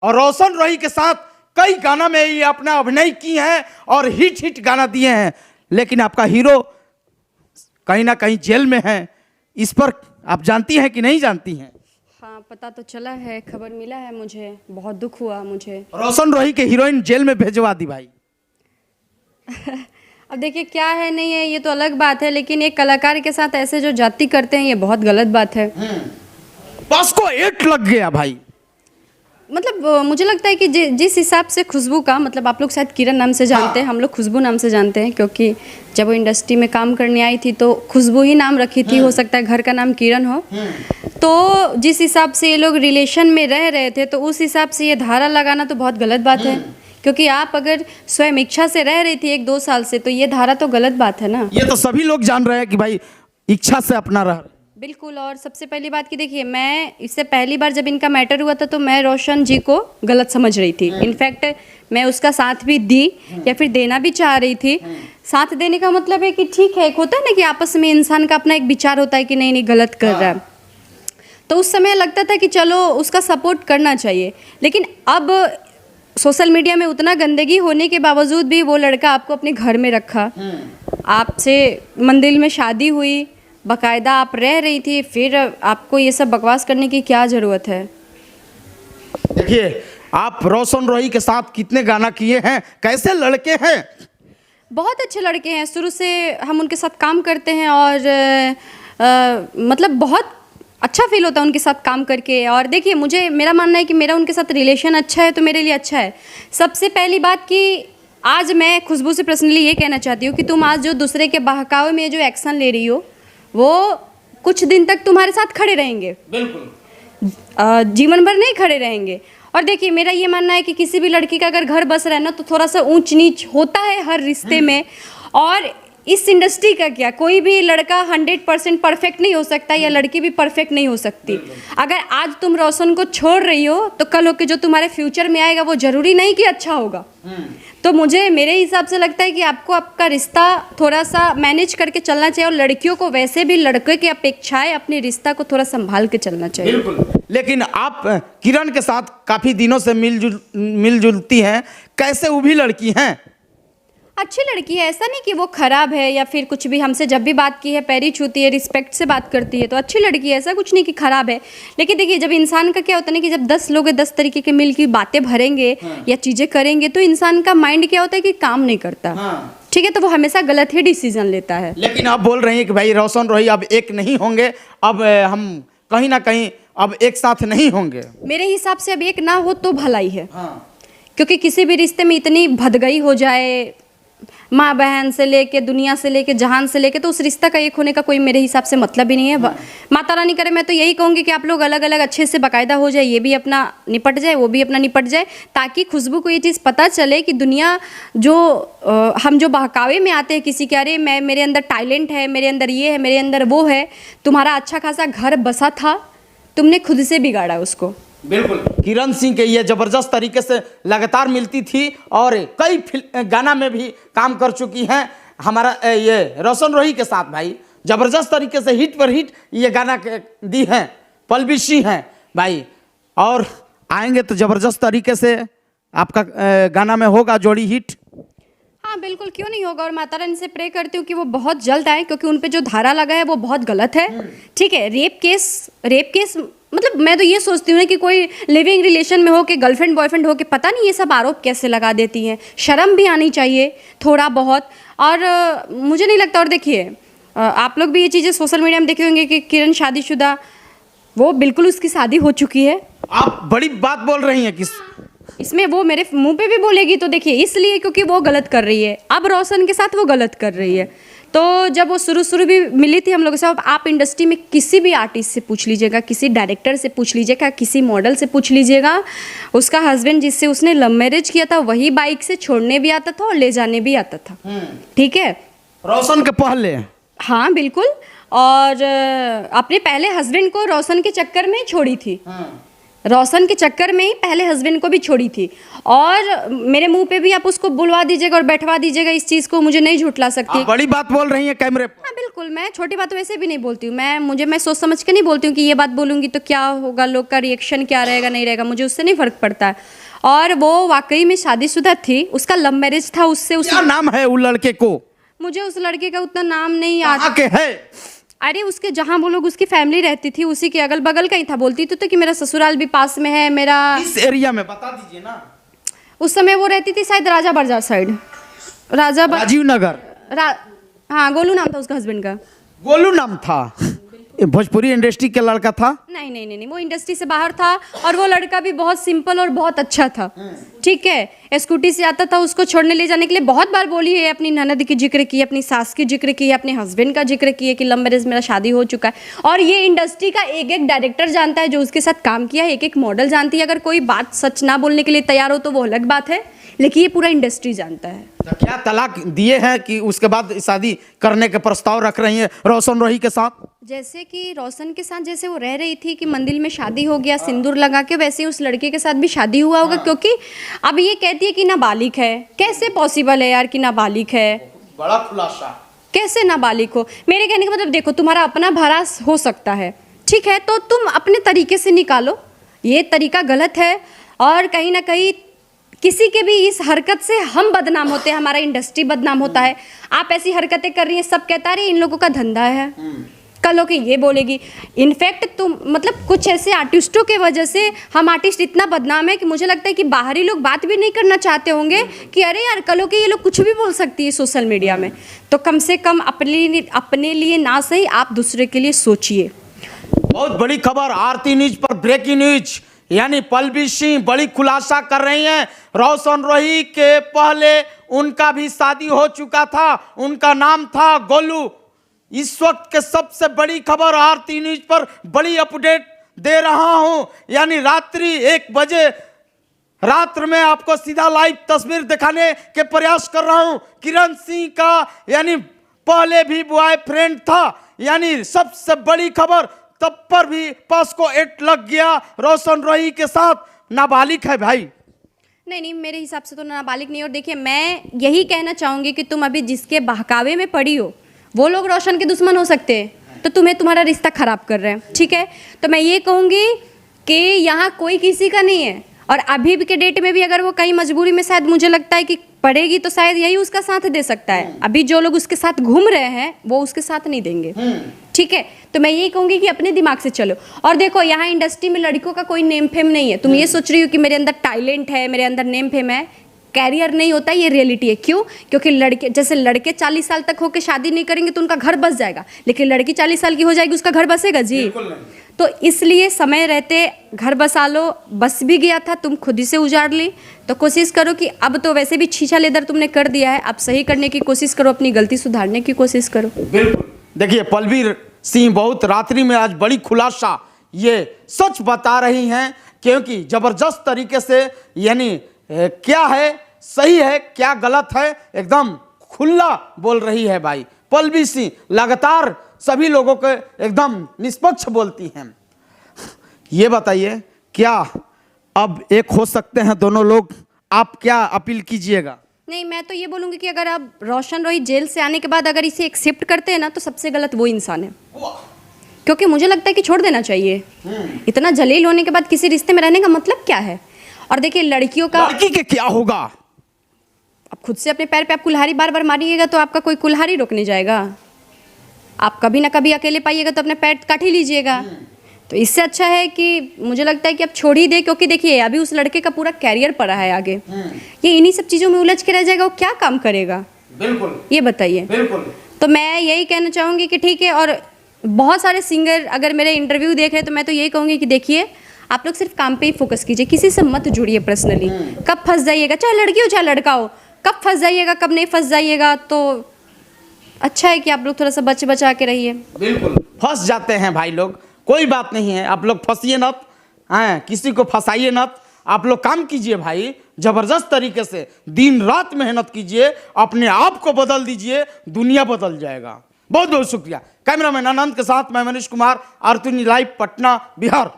और रोशन रोही के साथ कई गाना में ये अपना अभिनय की हैं और हिट हिट गाना दिए हैं, लेकिन आपका हीरो कहीं ना कहीं जेल में है। इस पर आप जानती हैं कि नहीं जानती हैं? हाँ, पता तो चला है, खबर मिला है मुझे, बहुत दुख हुआ मुझे। रोशन रोही के हीरोइन जेल में भेजवा दी भाई। अब देखिए क्या है नहीं है ये तो अलग बात है, लेकिन एक कलाकार के साथ ऐसे जो जाति करते हैं ये बहुत गलत बात है। बस को एट लग गया भाई। मतलब मुझे लगता है कि जिस हिसाब से खुशबू का, मतलब आप लोग शायद किरण नाम से जानते हैं, हम लोग खुशबू नाम से जानते हैं, क्योंकि जब वो इंडस्ट्री में काम करने आई थी तो खुशबू ही नाम रखी थी, हो सकता है घर का नाम किरण हो। तो जिस हिसाब से ये लोग रिलेशन में रह रहे थे तो उस हिसाब से ये धारा लगाना तो बहुत गलत बात है, क्योंकि आप अगर स्वयं इच्छा से रह रही थी 1-2 साल से तो ये धारा तो गलत बात है ना। ये तो सभी लोग जान रहे हैं कि भाई इच्छा से अपना रह। बिल्कुल। और सबसे पहली बात कि देखिए, मैं इससे पहली बार जब इनका मैटर हुआ था तो मैं रोशन जी को गलत समझ रही थी। इनफैक्ट मैं उसका साथ भी दी या फिर देना भी चाह रही थी। साथ देने का मतलब है कि ठीक है, एक होता है ना कि आपस में इंसान का अपना एक विचार होता है कि नहीं नहीं गलत कर रहा है, तो उस समय लगता था कि चलो उसका सपोर्ट करना चाहिए। लेकिन अब सोशल मीडिया में उतना गंदगी होने के बावजूद भी वो लड़का आपको अपने घर में रखा, आपसे मंदिर में शादी हुई, बाकायदा आप रह रही थी, फिर आपको ये सब बकवास करने की क्या ज़रूरत है? देखिए, आप रोशन रोही के साथ कितने गाना किए हैं, कैसे लड़के हैं? बहुत अच्छे लड़के हैं, शुरू से हम उनके साथ काम करते हैं और मतलब बहुत अच्छा फील होता है उनके साथ काम करके। और देखिए, मेरा मानना है कि मेरा उनके साथ रिलेशन अच्छा है तो मेरे लिए अच्छा है। सबसे पहली बात कि आज मैं खुशबू से पर्सनली ये कहना चाहती हूँ कि तुम आज जो दूसरे के बहकावे में जो एक्शन ले रही हो वो कुछ दिन तक तुम्हारे साथ खड़े रहेंगे, बिल्कुल जीवन भर नहीं खड़े रहेंगे। और देखिए, मेरा ये मानना है कि किसी भी लड़की का अगर घर बस रहा है ना तो थोड़ा सा ऊंच नीच होता है हर रिश्ते में। और इस इंडस्ट्री का क्या, कोई भी लड़का 100% परफेक्ट नहीं हो सकता या लड़की भी परफेक्ट नहीं हो सकती। अगर आज तुम रोशन को छोड़ रही हो तो कल होके जो तुम्हारे फ्यूचर में आएगा वो जरूरी नहीं कि अच्छा होगा। तो मेरे हिसाब से लगता है कि आपको आपका रिश्ता थोड़ा सा मैनेज करके चलना चाहिए, और लड़कियों को वैसे भी लड़के की अपेक्षाएं अपने रिश्ता को थोड़ा संभाल के चलना चाहिए। बिल्कुल। लेकिन आप किरण के साथ काफी दिनों से मिलजुलती हैं, कैसे वो भी लड़की हैं? अच्छी लड़की है, ऐसा नहीं कि वो खराब है या फिर कुछ भी। हमसे जब भी बात की है पैरी छूती है, रिस्पेक्ट से बात करती है, तो अच्छी लड़की है, ऐसा कुछ नहीं कि खराब है। लेकिन देखिए, जब इंसान का क्या होता है ना कि जब 10 लोग 10 तरीके के मिल की बातें भरेंगे या चीज़ें करेंगे तो इंसान का माइंड क्या होता है कि काम नहीं करता। ठीक है, तो वो हमेशा गलत ही डिसीजन लेता है। लेकिन आप बोल रही हैं कि भाई रोशन रोही अब एक नहीं होंगे, अब हम कहीं ना कहीं अब एक साथ नहीं होंगे। मेरे हिसाब से अब एक ना हो तो भलाई है। क्योंकि किसी भी रिश्ते में इतनी भदगई हो जाए, माँ बहन से लेके दुनिया से लेके जहान से लेके, तो उस रिश्ता का एक होने का कोई मेरे हिसाब से मतलब ही नहीं है। माता रानी करे, मैं तो यही कहूँगी कि आप लोग अलग अलग अच्छे से बाकायदा हो जाए, ये भी अपना निपट जाए वो भी अपना निपट जाए, ताकि खुशबू को ये चीज़ पता चले कि दुनिया जो हम जो बहकावे में आते हैं किसी के, अरे मेरे अंदर टैलेंट है, मेरे अंदर ये है, मेरे अंदर वो है, तुम्हारा अच्छा खासा घर बसा था, तुमने खुद से बिगाड़ा उसको। बिल्कुल। किरण सिंह के ये जबरदस्त तरीके से लगातार मिलती थी और कई गाना में भी काम कर चुकी हैं। हमारा ये रोशन रोही के साथ भाई जबरदस्त तरीके से हिट पर हिट ये गाना दी हैं, पलबिशी हैं भाई। और आएंगे तो जबरदस्त तरीके से आपका गाना में होगा जोड़ी हिट। हाँ बिल्कुल, क्यों नहीं होगा। और माता रानी से प्रे करती हूँ कि वो बहुत जल्द आए, क्योंकि उन पे जो धारा लगा है वो बहुत गलत है। ठीक है, रेप केस मतलब मैं तो ये सोचती हूँ ना कि कोई लिविंग रिलेशन में हो के गर्लफ्रेंड बॉयफ्रेंड हो के, पता नहीं ये सब आरोप कैसे लगा देती हैं। शर्म भी आनी चाहिए थोड़ा बहुत। और मुझे नहीं लगता। और देखिए, आप लोग भी ये चीज़ें सोशल मीडिया में देखे होंगे कि किरण शादीशुदा, वो बिल्कुल उसकी शादी हो चुकी है। आप बड़ी बात बोल रही हैं। किस इसमें वो मेरे मुंह पे भी बोलेगी तो देखिए, इसलिए क्योंकि वो गलत कर रही है, अब रोशन के साथ वो गलत कर रही है। तो जब वो शुरू भी मिली थी हम लोगों से, आप इंडस्ट्री में किसी भी आर्टिस्ट से पूछ लीजिएगा, किसी डायरेक्टर से पूछ लीजिएगा, किसी मॉडल से पूछ लीजिएगा, उसका हस्बैंड जिससे उसने लव मैरिज किया था वही बाइक से छोड़ने भी आता था और ले जाने भी आता था। ठीक है, रोशन के पहले। हाँ बिल्कुल। और अपने पहले हस्बैंड को रोशन के चक्कर में छोड़ी थी। रोशन के चक्कर में ही पहले हस्बैंड को भी छोड़ी थी। और मेरे मुंह पे भी आप उसको बुलवा दीजिएगा और बैठवा दीजिएगा, इस चीज़ को मुझे नहीं झुठला सकती। आप बड़ी बात बोल रही हैं कैमरे पर। हाँ बिल्कुल, मैं छोटी बात वैसे भी नहीं बोलती हूँ। मैं सोच समझ के नहीं बोलती हूँ कि ये बात बोलूँगी तो क्या होगा, लोग का रिएक्शन क्या रहेगा नहीं रहेगा, मुझे उससे नहीं फ़र्क पड़ता है। और वो वाकई में शादीशुदा थी, उसका लव मैरिज था। उससे क्या नाम है वो लड़के को? मुझे उस लड़के का उतना नाम नहीं याद। कहाँ के है? अरे उसके जहाँ वो लोग उसकी फैमिली रहती थी उसी के अगल बगल का ही था। बोलती तो कि मेरा ससुराल भी पास में है मेरा। इस एरिया में बता दीजिए ना। उस समय वो रहती थी शायद राजा बाजार साइड, राजीव नगर। हाँ, गोलू नाम था उसका हस्बैंड का। गोलू नाम था? ये भोजपुरी इंडस्ट्री के लड़का था? नहीं नहीं नहीं नहीं, वो इंडस्ट्री से बाहर था। और वो लड़का भी बहुत सिंपल और बहुत अच्छा था, ठीक है। स्कूटी से आता था, उसको छोड़ने ले जाने के लिए बहुत बार बोली है। अपनी ननद की जिक्र की, अपनी सास की जिक्र की, अपने हस्बैंड का जिक्र किया कि लव मैरिज मेरा शादी हो चुका है। और ये इंडस्ट्री का एक एक डायरेक्टर जानता है जो उसके साथ काम किया है, एक एक मॉडल जानती है। अगर कोई बात सच ना बोलने के लिए तैयार हो तो वो अलग बात है, लेकिन ये पूरा इंडस्ट्री जानता है। तो क्या तलाक दिए हैं कि उसके बाद शादी करने के प्रस्ताव रख रही हैं रोशन रोही के साथ? जैसे कि रोशन के साथ जैसे वो रह रही थी कि मंदिर में शादी हो गया सिंदूर लगा के, वैसे ही उस लड़के के साथ भी शादी हुआ होगा। क्योंकि अब ये कहती है कि नाबालिग है। कैसे पॉसिबल है यार कि नाबालिग है? बड़ा खुलासा। कैसे नाबालिग हो? मेरे कहने का मतलब देखो, तुम्हारा अपना भरा हो सकता है, ठीक है, तो तुम अपने तरीके से निकालो। ये तरीका गलत है और कहीं ना कहीं किसी के भी इस हरकत से हम बदनाम होते हैं, हमारा इंडस्ट्री बदनाम होता है। आप ऐसी हरकतें कर रही हैं, सब कहता है इन लोगों का धंधा है, कल हो के ये बोलेगी। इनफैक्ट तुम मतलब कुछ ऐसे आर्टिस्टों के वजह से हम आर्टिस्ट इतना बदनाम है कि मुझे लगता है कि बाहरी लोग बात भी नहीं करना चाहते होंगे कि अरे यार कल हो के ये लोग कुछ भी बोल सकती है सोशल मीडिया में। तो कम से कम अपने लिए ना सही आप दूसरे के लिए सोचिए। बहुत बड़ी खबर आरती न्यूज पर ब्रेकिंग न्यूज, यानी पल्लवी सिंह बड़ी खुलासा कर रही हैं। रोशन रोही के पहले उनका भी शादी हो चुका था, उनका नाम था गोलू। इस वक्त के सबसे बड़ी खबर आरती न्यूज पर बड़ी अपडेट दे रहा हूं, यानी रात्रि 1 बजे रात्र में आपको सीधा लाइव तस्वीर दिखाने के प्रयास कर रहा हूं। किरण सिंह का यानी पहले भी बॉयफ्रेंड था, यानी सबसे बड़ी खबर तब पर भी पॉस्को एक्ट लग गया रोशन रोही के साथ। नाबालिग है भाई। नहीं, मेरे हिसाब से तो नाबालिग नहीं। और देखिए, मैं यही कहना चाहूँगी कि तुम अभी जिसके बहकावे में पड़ी हो वो लोग रोशन के दुश्मन हो सकते हैं, तो तुम्हें तुम्हारा रिश्ता खराब कर रहे हैं, ठीक है। तो मैं ये कहूँगी कि यहाँ कोई किसी का नहीं है। और अभी के डेट में भी अगर वो कहीं मजबूरी में शायद मुझे लगता है कि पड़ेगी तो शायद यही उसका साथ दे सकता है। अभी जो लोग उसके साथ घूम रहे हैं वो उसके साथ नहीं देंगे, ठीक है। तो मैं यही कहूँगी कि अपने दिमाग से चलो। और देखो, यहाँ इंडस्ट्री में लड़कियों का कोई नेम फेम नहीं है। तुम ये सोच रही हो कि मेरे अंदर टैलेंट है, मेरे अंदर नेम फेम है, कैरियर नहीं होता, ये रियलिटी है। क्यों? क्योंकि लड़के 40 साल तक होकर शादी नहीं करेंगे तो उनका घर बस जाएगा, लेकिन लड़की 40 साल की हो जाएगी उसका घर बसेगा जी? तो इसलिए समय रहते घर बसा लो। बस भी गया था, तुम खुद ही से उजाड़ ली। तो कोशिश करो कि अब तो वैसे भी छीछा लेदर तुमने कर दिया है, अब सही करने की कोशिश करो, अपनी गलती सुधारने की कोशिश करो। बिल्कुल। देखिए, पल्लवी सिंह बहुत रात्रि में आज बड़ी खुलासा ये सच बता रही हैं, क्योंकि जबरदस्त तरीके से यानी क्या है सही है क्या गलत है एकदम खुला बोल रही है भाई। पल्लवी सिंह लगातार सभी लोगों को एकदम निष्पक्ष बोलती हैं। ये बताइए, क्या अब एक हो सकते हैं दोनों लोग? आप क्या अपील कीजिएगा? नहीं, मैं तो ये बोलूँगी कि अगर आप रोशन रोही जेल से आने के बाद अगर इसे एक्सेप्ट करते हैं ना, तो सबसे गलत वो इंसान है। क्योंकि मुझे लगता है कि छोड़ देना चाहिए। इतना जलील होने के बाद किसी रिश्ते में रहने का मतलब क्या है? और देखिए, लड़कियों का लड़की के क्या होगा? अब खुद से अपने पैर पे आप कुल्हाड़ी बार बार मारिएगा तो आपका कोई कुल्हाड़ी रोकने जाएगा? आप कभी ना कभी अकेले पाइएगा तो अपने पैर काट ही लीजिएगा। तो इससे अच्छा है कि मुझे लगता है कि आप छोड़ ही दे। क्योंकि देखिए, अभी उस लड़के का पूरा कैरियर पड़ा है आगे, ये इन्हीं सब चीज़ों में उलझ के रह जाएगा, वो क्या काम करेगा? बिल्कुल, ये बताइए। बिल्कुल। तो मैं यही कहना चाहूँगी कि ठीक है। और बहुत सारे सिंगर अगर मेरे इंटरव्यू देख रहे हैं तो मैं तो यही कहूँगी कि देखिए, आप लोग सिर्फ काम पे ही फोकस कीजिए, किसी से मत जुड़िए पर्सनली। कब फंस जाइएगा, चाहे लड़की हो चाहे लड़का हो, कब फंस जाइएगा कब नहीं फंस जाइएगा, तो अच्छा है कि आप लोग थोड़ा सा बचा के रहिए। बिल्कुल, फंस जाते हैं भाई लोग, कोई बात नहीं है, आप लोग फंसिए मत, किसी को फंसाइए मत। आप लोग काम कीजिए भाई, जबरदस्त तरीके से दिन रात मेहनत कीजिए, अपने आप को बदल दीजिए, दुनिया बदल जाएगा। बहुत बहुत शुक्रिया। कैमरामैन आनंद के साथ मैं मनीष कुमार, आरती लाइव, पटना, बिहार।